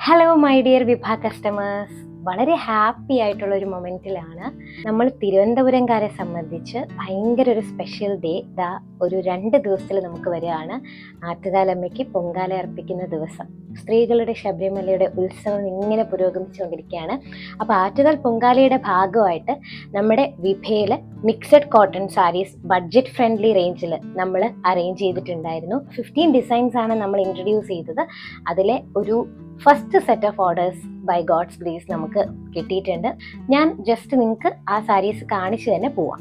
Hello my dear Vibha customers, വളരെ happy ആയിട്ടുള്ള ഒരു മൊമെൻറ്റിലാണ് നമ്മൾ. തിരുവനന്തപുരംകാരെ സംബന്ധിച്ച് ഭയങ്കര ഒരു സ്പെഷ്യൽ ഡേ ഒരു 2 ദിവസത്തിൽ നമുക്ക് വരികയാണ്. ആറ്റുകാലമ്മയ്ക്ക് പൊങ്കാല അർപ്പിക്കുന്ന ദിവസം. സ്ത്രീകളുടെ ശബരിമലയുടെ ഉത്സവം ഇങ്ങനെ പുരോഗമിച്ചുകൊണ്ടിരിക്കുകയാണ്. അപ്പോൾ ആറ്റുകാൽ പൊങ്കാലയുടെ ഭാഗമായിട്ട് നമ്മുടെ വിഭയിൽ mixed cotton saris budget friendly റേഞ്ചിൽ നമ്മൾ അറേഞ്ച് ചെയ്തിട്ടുണ്ടായിരുന്നു. 15 ഡിസൈൻസ് ആണ് നമ്മൾ ഇൻട്രൊഡ്യൂസ് ചെയ്തത്. അതിലെ ഒരു first set of orders by God's grace നമുക്ക് കിട്ടിയിട്ടുണ്ട്. ഞാൻ ജസ്റ്റ് നിങ്ങൾക്ക് ആ സാരീസ് കാണിച്ച് തന്നെ പോവാം.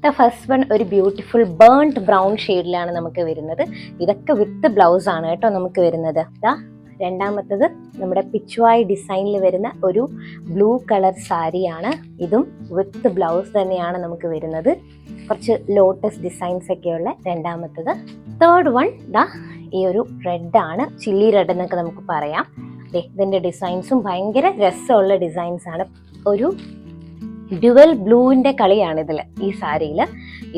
ദ ഫസ്റ്റ് വൺ ഒരു ബ്യൂട്ടിഫുൾ ബേൺഡ് ബ്രൗൺ ഷെയ്ഡിലാണ് നമുക്ക് വരുന്നത്. ഇതൊക്കെ വിത്ത് ബ്ലൗസ് ആണ് കേട്ടോ നമുക്ക് വരുന്നത്. രണ്ടാമത്തത് നമ്മുടെ പിച്ചുവായി ഡിസൈനിൽ വരുന്ന ഒരു ബ്ലൂ കളർ സാരിയാണ്. ഇതും വിത്ത് ബ്ലൗസ് തന്നെയാണ് നമുക്ക് വരുന്നത്. കുറച്ച് ലോട്ടസ് ഡിസൈൻസ് ഒക്കെയുള്ള രണ്ടാമത്തത്. തേർഡ് വൺ ഈ ഒരു റെഡാണ്, ചില്ലി റെഡ് എന്നൊക്കെ നമുക്ക് പറയാം. ഇതിൻ്റെ ഡിസൈൻസും ഭയങ്കര രസമുള്ള ഡിസൈൻസ് ആണ്. ഒരു ഡ്യുവൽ ബ്ലൂവിൻ്റെ കളിയാണ് ഇതിൽ ഈ സാരിയിൽ.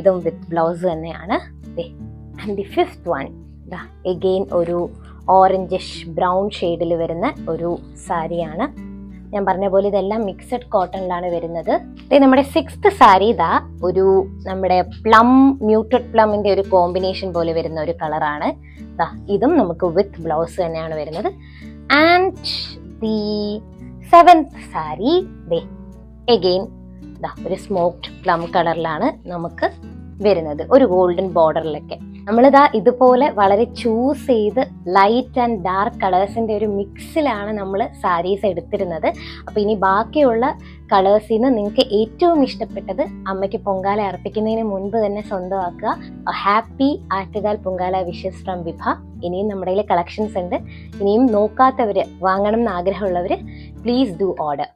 ഇതും വിത്ത് ബ്ലൗസ് തന്നെയാണ്. And the fifth one again ഒരു ഓറഞ്ചിഷ് ബ്രൗൺ ഷെയ്ഡിൽ വരുന്ന ഒരു സാരിയാണ്. ഞാൻ പറഞ്ഞ പോലെ ഇതെല്ലാം മിക്സഡ് കോട്ടണിലാണ് വരുന്നത്. നമ്മുടെ 6th സാരി ഒരു നമ്മുടെ പ്ലം, മ്യൂട്ടഡ് പ്ലമിന്റെ ഒരു കോമ്പിനേഷൻ പോലെ വരുന്ന ഒരു കളറാണ്. ഇതും നമുക്ക് വിത്ത് ബ്ലൗസ് തന്നെയാണ് വരുന്നത്. And the 7th sari again ഒരു സ്മോക്ഡ് പ്ലം കളറിലാണ് നമുക്ക് വരുന്നത്, ഒരു ഗോൾഡൻ ബോർഡറിലൊക്കെ. ഇതുപോലെ വളരെ ചൂസ് ചെയ്ത് ലൈറ്റ് ആൻഡ് ഡാർക്ക് കളേഴ്സിൻ്റെ ഒരു മിക്സിലാണ് നമ്മൾ സാരീസ് എടുത്തിരുന്നത്. അപ്പോൾ ഇനി ബാക്കിയുള്ള കളേഴ്സിൽ നിന്ന് നിങ്ങൾക്ക് ഏറ്റവും ഇഷ്ടപ്പെട്ടത് അമ്മയ്ക്ക് പൊങ്കാല അർപ്പിക്കുന്നതിന് മുൻപ് തന്നെ സ്വന്തമാക്കുക. Happy Attukal Pongala wishes from Vibha. ഇനിയും നമ്മുടെ കയ്യിൽ കളക്ഷൻസ് ഉണ്ട്. ഇനിയും നോക്കാത്തവർ, വാങ്ങണം എന്ന് ആഗ്രഹമുള്ളവർ പ്ലീസ് ഡു ഓർഡർ.